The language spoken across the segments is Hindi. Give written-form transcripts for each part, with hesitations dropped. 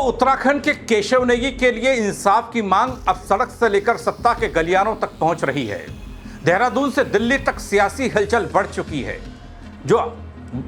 उत्तराखंड के केशव नेगी के लिए इंसाफ की मांग अब सड़क से लेकर सत्ता के गलियारों तक पहुंच रही है। देहरादून से दिल्ली तक सियासी हलचल बढ़ चुकी है, जो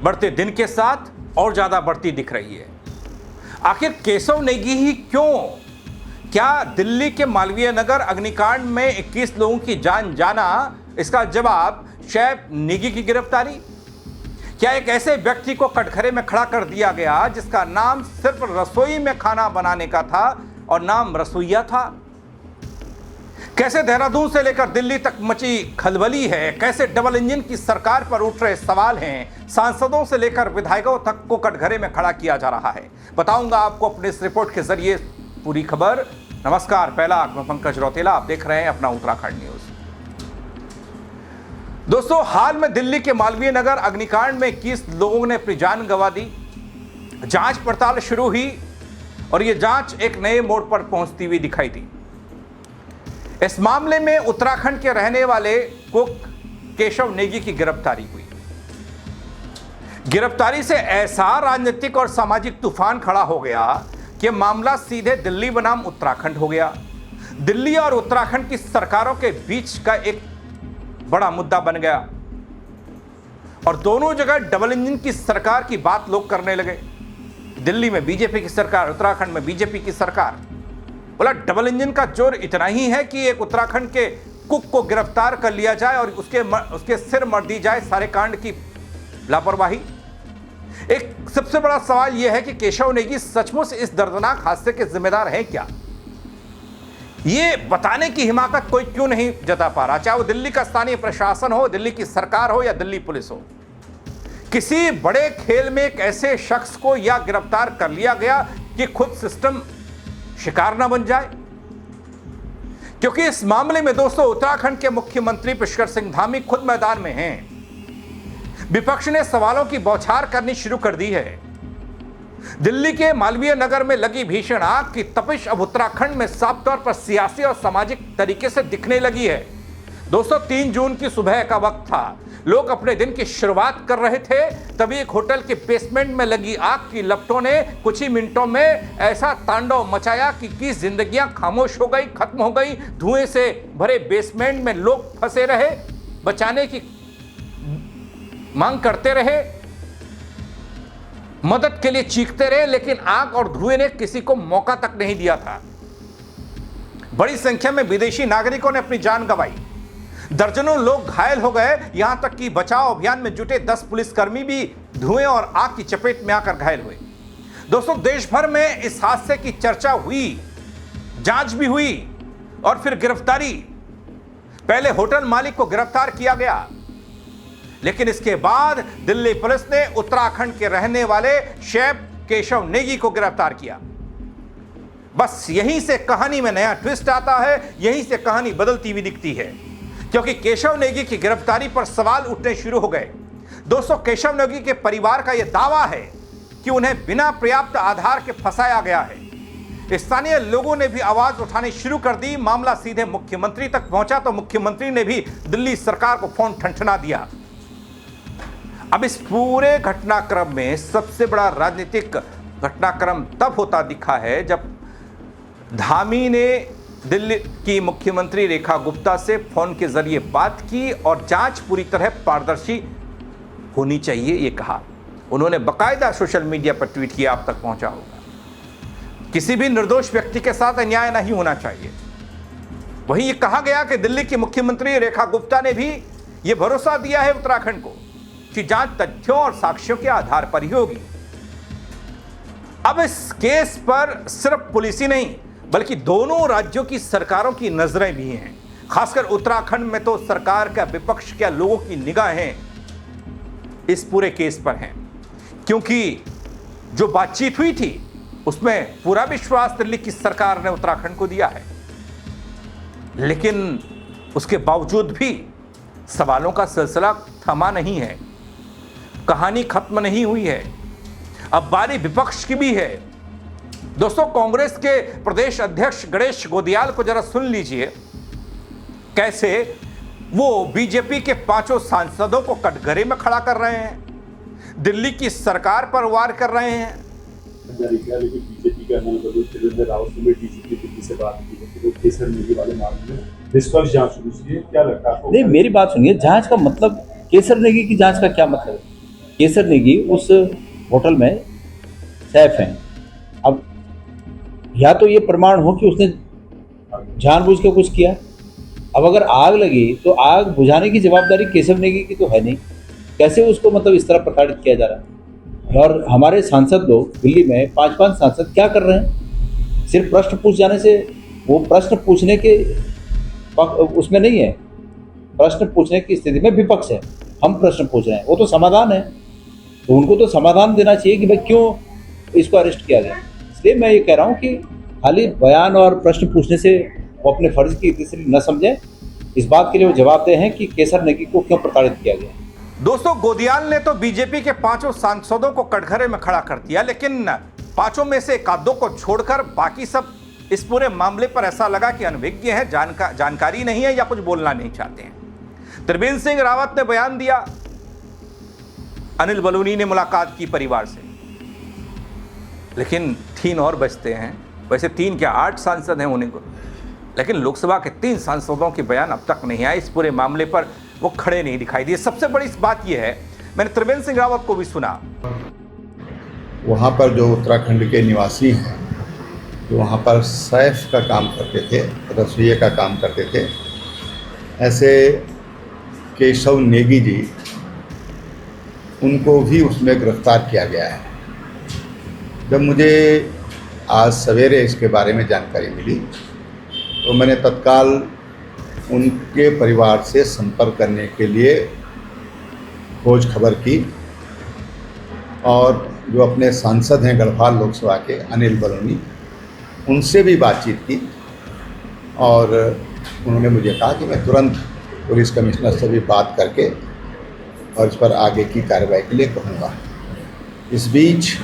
बढ़ते दिन के साथ और ज्यादा बढ़ती दिख रही है। आखिर केशव नेगी ही क्यों? क्या दिल्ली के मालवीय नगर अग्निकांड में 21 लोगों की जान जाना इसका जवाब शैफ नेगी की गिरफ्तारी? क्या एक ऐसे व्यक्ति को कटघरे में खड़ा कर दिया गया जिसका नाम सिर्फ रसोई में खाना बनाने का था और नाम रसोइया था? कैसे देहरादून से लेकर दिल्ली तक मची खलबली है? कैसे डबल इंजन की सरकार पर उठ रहे सवाल हैं? सांसदों से लेकर विधायकों तक को कटघरे में खड़ा किया जा रहा है। बताऊंगा आपको अपने इस रिपोर्ट के जरिए पूरी खबर। नमस्कार, पहला मैं पंकज रौतेला, आप देख रहे हैं अपना उत्तराखंड न्यूज। दोस्तों, हाल में दिल्ली के मालवीय नगर अग्निकांड में 21 लोगों ने अपनी जान गंवा दी। जांच पड़ताल शुरू हुई और यह जांच एक नए मोड़ पर पहुंचती हुई दिखाई दी। इस मामले में उत्तराखंड के रहने वाले कुक केशव नेगी की गिरफ्तारी हुई। गिरफ्तारी से ऐसा राजनीतिक और सामाजिक तूफान खड़ा हो गया कि मामला सीधे दिल्ली बनाम उत्तराखंड हो गया। दिल्ली और उत्तराखंड की सरकारों के बीच का एक बड़ा मुद्दा बन गया और दोनों जगह डबल इंजन की सरकार की बात लोग करने लगे। दिल्ली में बीजेपी की सरकार, उत्तराखंड में बीजेपी की सरकार। बोला डबल इंजन का जोर इतना ही है कि एक उत्तराखंड के कुक को गिरफ्तार कर लिया जाए और उसके सिर मर दी जाए सारे कांड की लापरवाही। एक सबसे बड़ा सवाल यह है कि केशव नेगी सचमुच इस दर्दनाक हादसे के जिम्मेदार हैं क्या? ये बताने की हिमाकत कोई क्यों नहीं जता पा रहा, चाहे वो दिल्ली का स्थानीय प्रशासन हो, दिल्ली की सरकार हो या दिल्ली पुलिस हो। किसी बड़े खेल में एक ऐसे शख्स को या गिरफ्तार कर लिया गया कि खुद सिस्टम शिकार ना बन जाए। क्योंकि इस मामले में दोस्तों उत्तराखंड के मुख्यमंत्री पुष्कर सिंह धामी खुद मैदान में हैं। विपक्ष ने सवालों की बौछार करनी शुरू कर दी है। दिल्ली के मालवीय नगर में लगी भीषण आग की तपिश अब उत्तराखंड में साफ तौर पर सियासी और सामाजिक तरीके से दिखने लगी है। दोस्तों, 3 जून की सुबह का वक्त था। लोग अपने दिन की शुरुआत कर रहे थे, तभी एक होटल के बेसमेंट में लगी आग की लपटों ने कुछ ही मिनटों में ऐसा तांडव मचाया कि जिंदगियां खामोश हो गई, खत्म हो गई। धुएं से भरे बेसमेंट में लोग फंसे रहे, बचाने की मांग करते रहे, मदद के लिए चीखते रहे, लेकिन आग और धुएं ने किसी को मौका तक नहीं दिया था। बड़ी संख्या में विदेशी नागरिकों ने अपनी जान गंवाई, दर्जनों लोग घायल हो गए, यहां तक कि बचाव अभियान में जुटे 10 पुलिसकर्मी भी धुएं और आग की चपेट में आकर घायल हुए। दोस्तों, देश भर में इस हादसे की चर्चा हुई, जांच भी हुई और फिर गिरफ्तारी। पहले होटल मालिक को गिरफ्तार किया गया, लेकिन इसके बाद दिल्ली पुलिस ने उत्तराखंड के रहने वाले शैफ केशव नेगी को गिरफ्तार किया। बस यहीं से कहानी में नया ट्विस्ट आता है, यहीं से कहानी बदलती हुई दिखती है, क्योंकि केशव नेगी की गिरफ्तारी पर सवाल उठने शुरू हो गए। दोस्तों, केशव नेगी के परिवार का यह दावा है कि उन्हें बिना पर्याप्त आधार के फंसाया गया है। स्थानीय लोगों ने भी आवाज उठानी शुरू कर दी। मामला सीधे मुख्यमंत्री तक पहुंचा तो मुख्यमंत्री ने भी दिल्ली सरकार को फोन ठनठना दिया। अब इस पूरे घटनाक्रम में सबसे बड़ा राजनीतिक घटनाक्रम तब होता दिखा है जब धामी ने दिल्ली की मुख्यमंत्री रेखा गुप्ता से फोन के जरिए बात की और जांच पूरी तरह पारदर्शी होनी चाहिए, ये कहा। उन्होंने बकायदा सोशल मीडिया पर ट्वीट किया, आप तक पहुंचा होगा। किसी भी निर्दोष व्यक्ति के साथ अन्याय नहीं होना चाहिए। वहीं ये कहा गया कि दिल्ली की मुख्यमंत्री रेखा गुप्ता ने भी यह भरोसा दिया है उत्तराखंड को कि जांच तथ्यों और साक्ष्यों के आधार पर ही होगी। अब इस केस पर सिर्फ पुलिस ही नहीं बल्कि दोनों राज्यों की सरकारों की नजरें भी हैं। खासकर उत्तराखंड में तो सरकार का, विपक्ष क्या, लोगों की निगाहें इस पूरे केस पर हैं, क्योंकि जो बातचीत हुई थी उसमें पूरा विश्वास दिल्ली की सरकार ने उत्तराखंड को दिया है। लेकिन उसके बावजूद भी सवालों का सिलसिला थमा नहीं है, कहानी खत्म नहीं हुई है। अब बारी विपक्ष की भी है। दोस्तों, कांग्रेस के प्रदेश अध्यक्ष गणेश गोदियाल को जरा सुन लीजिए, कैसे वो बीजेपी के 5 सांसदों को कटघरे में खड़ा कर रहे हैं, दिल्ली की सरकार पर वार कर रहे हैं। जारी किया, लेकिन बीजेपी के अनिल बलूनी, त्रिवेंद्र रावत ने भी डीजीपी दिल्ली से बात की है कि वो केसर नेगी वाले मामले में निष्पक्ष जांच होनी चाहिए। क्या लगता है आपको? नहीं, मेरी बात सुनिए, जांच का मतलब केसर नेगी की जांच का क्या मतलब है? केसर नेगी उस होटल में सैफ हैं। अब या तो ये प्रमाण हो कि उसने जानबूझ के कुछ किया। अब अगर आग लगी तो आग बुझाने की जवाबदारी केशव नेगी की तो है नहीं। कैसे उसको मतलब इस तरह प्रताड़ित किया जा रहा है? और हमारे सांसद लोग दिल्ली में 5-5 सांसद क्या कर रहे हैं? सिर्फ प्रश्न पूछ जाने से, वो प्रश्न पूछने के उसमें नहीं है। प्रश्न पूछने की स्थिति में विपक्ष है, हम प्रश्न पूछ रहे हैं, वो तो समाधान है। तो उनको तो समाधान देना चाहिए कि भाई क्यों इसको अरेस्ट किया गया। इसलिए मैं ये कह रहा हूँ कि खाली बयान और प्रश्न पूछने से वो अपने फर्ज की तीसरी न समझें। इस बात के लिए वो जवाबदेह हैं कि केसर नेगी को क्यों प्रताड़ित किया गया। दोस्तों, गोदियाल ने तो बीजेपी के 5 सांसदों को कटघरे में खड़ा कर दिया, लेकिन 5 में से 1-2 को छोड़कर बाकी सब इस पूरे मामले पर ऐसा लगा कि अनभिज्ञ है, जानकारी नहीं है या कुछ बोलना नहीं चाहते हैं। त्रिवेंद्र सिंह रावत ने बयान दिया, अनिल बलूनी ने मुलाकात की परिवार से, लेकिन 3 और बचते हैं। वैसे 3 क्या 8 सांसद हैं उन्हीं को, लेकिन लोकसभा के 3 सांसदों के बयान अब तक नहीं आए। इस पूरे मामले पर वो खड़े नहीं दिखाई दिए। सबसे बड़ी इस बात यह है, मैंने त्रिवेंद्र सिंह रावत को भी सुना। वहाँ पर जो उत्तराखंड के निवासी हैं, जो वहाँ पर सैफ का काम करते थे, रसोइये का काम करते थे, ऐसे केशव नेगी जी, उनको भी उसमें गिरफ्तार किया गया है। जब मुझे आज सवेरे इसके बारे में जानकारी मिली तो मैंने तत्काल उनके परिवार से संपर्क करने के लिए खोज खबर की और जो अपने सांसद हैं गढ़वाल लोकसभा के अनिल बलूनी, उनसे भी बातचीत की और उन्होंने मुझे कहा कि मैं तुरंत पुलिस कमिश्नर से भी बात करके और इस पर आगे की कार्रवाई के लिए कहूँगा। इस बीच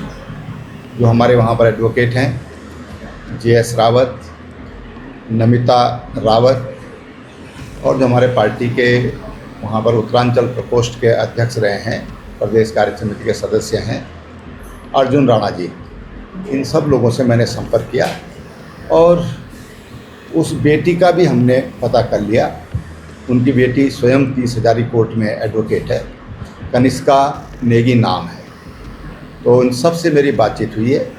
जो हमारे वहाँ पर एडवोकेट हैं JS रावत, नमिता रावत, और जो हमारे पार्टी के वहाँ पर उत्तरांचल प्रकोष्ठ के अध्यक्ष रहे हैं, प्रदेश कार्य समिति के सदस्य हैं अर्जुन राणा जी, इन सब लोगों से मैंने संपर्क किया और उस बेटी का भी हमने पता कर लिया। उनकी बेटी स्वयं 30 हजारी कोर्ट में एडवोकेट है, कनिष्का नेगी नाम है। तो इन सब से मेरी बातचीत हुई है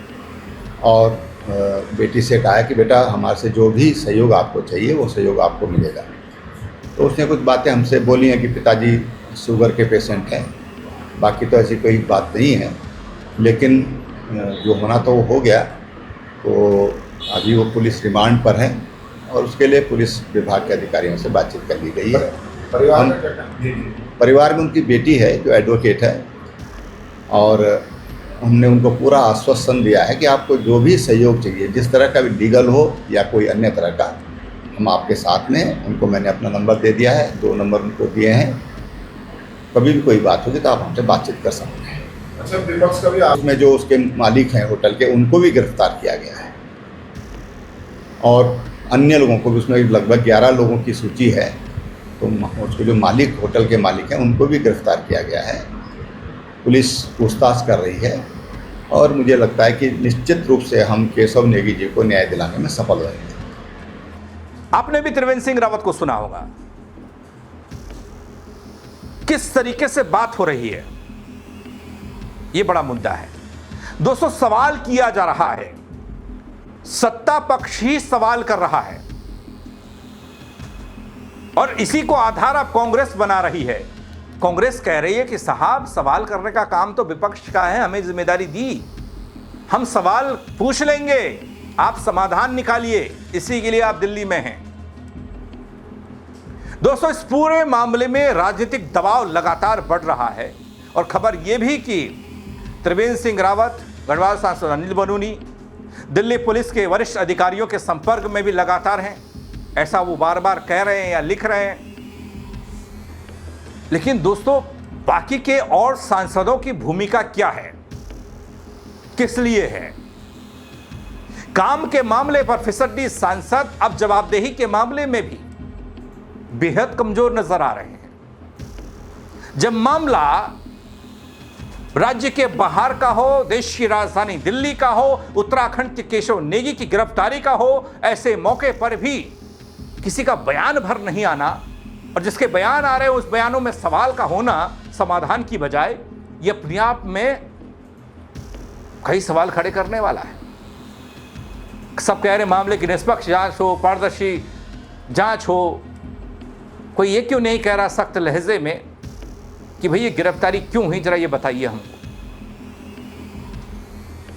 और बेटी से कहा है कि बेटा हमारे से जो भी सहयोग आपको चाहिए वो सहयोग आपको मिलेगा। तो उसने कुछ बातें हमसे बोली हैं कि पिताजी शुगर के पेशेंट हैं, बाकी तो ऐसी कोई बात नहीं है, लेकिन जो होना तो वो हो गया। तो अभी वो पुलिस रिमांड पर है और उसके लिए पुलिस विभाग के अधिकारियों से बातचीत कर ली गई है। परिवार में उनकी बेटी है जो एडवोकेट है और हमने उनको पूरा आश्वासन दिया है कि आपको जो भी सहयोग चाहिए, जिस तरह का भी लीगल हो या कोई अन्य तरह का, हम आपके साथ में हैं। उनको मैंने अपना नंबर दे दिया है, 2 नंबर उनको दिए हैं। कभी भी कोई बात होगी तो आप हमसे बातचीत कर सकते हैं। अच्छा, विपक्ष का भी उसमें जो उसके मालिक हैं होटल के, उनको भी गिरफ्तार किया गया है और अन्य लोगों को भी, उसमें लगभग 11 लोगों की सूची है। तो उसके जो मालिक, होटल के मालिक हैं, उनको भी गिरफ्तार किया गया है। पुलिस पूछताछ कर रही है और मुझे लगता है कि निश्चित रूप से हम केशव नेगी जी को न्याय दिलाने में सफल होंगे। आपने भी त्रिवेंद्र सिंह रावत को सुना होगा किस तरीके से बात हो रही है। यह बड़ा मुद्दा है दोस्तों। सवाल किया जा रहा है, सत्ता पक्ष ही सवाल कर रहा है और इसी को आधार अब कांग्रेस बना रही है। कांग्रेस कह रही है कि साहब सवाल करने का काम तो विपक्ष का है, हमें जिम्मेदारी दी, हम सवाल पूछ लेंगे, आप समाधान निकालिए, इसी के लिए आप दिल्ली में हैं। दोस्तों, इस पूरे मामले में राजनीतिक दबाव लगातार बढ़ रहा है और खबर यह भी कि त्रिवेंद्र सिंह रावत, गढ़वाल सांसद अनिल बलूनी दिल्ली पुलिस के वरिष्ठ अधिकारियों के संपर्क में भी लगातार हैं। ऐसा वो बार बार कह रहे हैं या लिख रहे हैं। लेकिन दोस्तों, बाकी के और सांसदों की भूमिका क्या है, किस लिए है? काम के मामले पर फिसड्डी सांसद अब जवाबदेही के मामले में भी बेहद कमजोर नजर आ रहे हैं। जब मामला राज्य के बाहर का हो, देश की राजधानी दिल्ली का हो, उत्तराखंड के केशव नेगी की गिरफ्तारी का हो, ऐसे मौके पर भी किसी का बयान भर नहीं आना और जिसके बयान आ रहे हैं उस बयानों में सवाल का होना समाधान की बजाय, ये अपने आप में कई सवाल खड़े करने वाला है। सब कह रहे मामले की निष्पक्ष जांच हो, पारदर्शी जांच हो। कोई ये क्यों नहीं कह रहा सख्त लहजे में कि भाई ये गिरफ्तारी क्यों हुई, जरा ये बताइए हमको।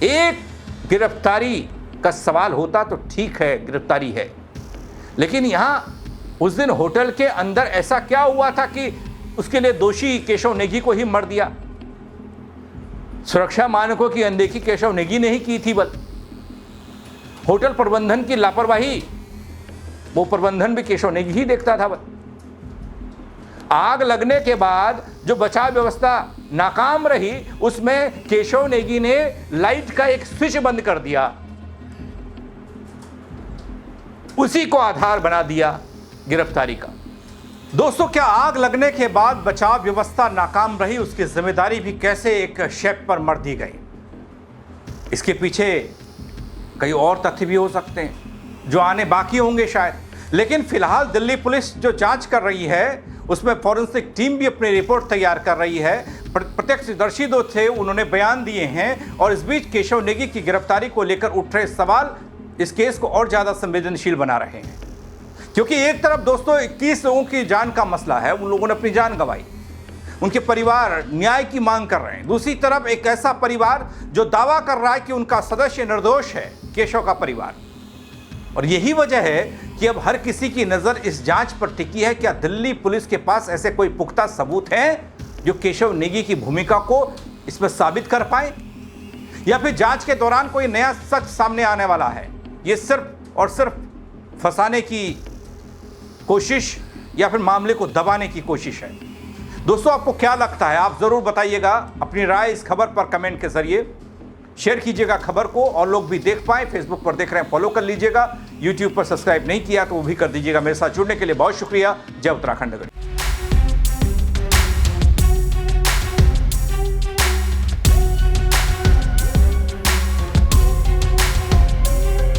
एक गिरफ्तारी का सवाल होता तो ठीक है, गिरफ्तारी है, लेकिन यहां उस दिन होटल के अंदर ऐसा क्या हुआ था कि उसके लिए दोषी केशव नेगी को ही मर दिया? सुरक्षा मानकों की अनदेखी केशव नेगी ने ही की थी, बल होटल प्रबंधन की लापरवाही, वो प्रबंधन भी केशव नेगी ही देखता था। बल आग लगने के बाद जो बचाव व्यवस्था नाकाम रही, उसमें केशव नेगी ने लाइट का एक स्विच बंद कर दिया, उसी को आधार बना दिया गिरफ्तारी का। दोस्तों, क्या आग लगने के बाद बचाव व्यवस्था नाकाम रही, उसकी जिम्मेदारी भी कैसे एक शेफ पर मर दी गई? इसके पीछे कई और तथ्य भी हो सकते हैं जो आने बाकी होंगे शायद, लेकिन फिलहाल दिल्ली पुलिस जो जांच कर रही है उसमें फॉरेंसिक टीम भी अपनी रिपोर्ट तैयार कर रही है। प्रत्यक्षदर्शी जो थे उन्होंने बयान दिए हैं और इस बीच केशव नेगी की गिरफ्तारी को लेकर उठ रहे सवाल इस केस को और ज़्यादा संवेदनशील बना रहे हैं, क्योंकि एक तरफ दोस्तों 21 लोगों की जान का मसला है, उन लोगों ने अपनी जान गंवाई, उनके परिवार न्याय की मांग कर रहे हैं। दूसरी तरफ एक ऐसा परिवार जो दावा कर रहा है कि उनका सदस्य निर्दोष है, केशव का परिवार। और यही वजह है कि अब हर किसी की नज़र इस जांच पर टिकी है, क्या दिल्ली पुलिस के पास ऐसे कोई पुख्ता सबूत हैं जो केशव नेगी की भूमिका को इसमें साबित कर पाए, या फिर जांच के दौरान कोई नया सच सामने आने वाला है? ये सिर्फ और सिर्फ फंसाने की कोशिश या फिर मामले को दबाने की कोशिश है। दोस्तों, आपको क्या लगता है? आप ज़रूर बताइएगा अपनी राय इस खबर पर कमेंट के जरिए। शेयर कीजिएगा खबर को और लोग भी देख पाएं। फेसबुक पर देख रहे हैं, फॉलो कर लीजिएगा। यूट्यूब पर सब्सक्राइब नहीं किया तो वो भी कर दीजिएगा। मेरे साथ जुड़ने के लिए बहुत शुक्रिया। जय उत्तराखंड।